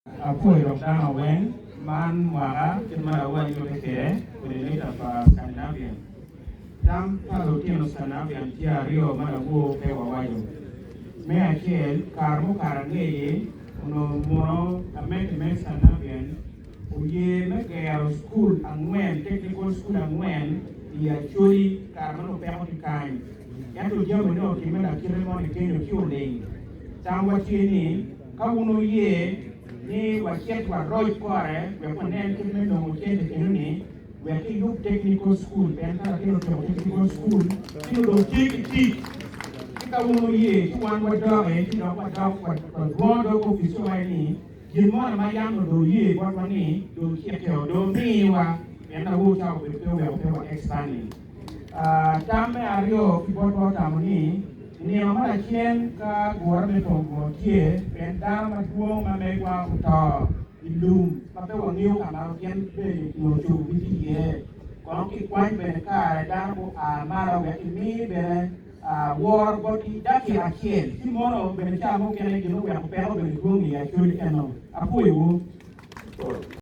Apoi lockdown when man Mwaka Gimara when you take with the need of Scandinavian. Tam Palotino Scandinavian Tia Rio Manago Pewa Wayo. May I kill Carmo Carane, no more American Scandinavian, Uye Make school and when technical school and when he actually Carmo Pewa kind. Yato Germany, Kimena Kirimon, Kenya, Kyo Tam what you need, Kauno ye. Ni wakiet wa roy kore we konen kime no kende kenuni we ki yup technical school benta kino technical school kino do tiki kita uno ye tuan wa doge kino wa rodo ko fiso ni Gimara mayam do ye wa mani do kieteo do miwa benta wo ta we pe expanding tambe ario kiboto tamoni ni amara chien ka guarme tongo tie benda matuong mamegwa uta ilum pape wangiu kama kien be no chu bitie kon ki kwai be ka da ko amara we mi be war boti daki akien ti mono be cha mo kene gino we ko pero be gungi ya chuli keno apu iwu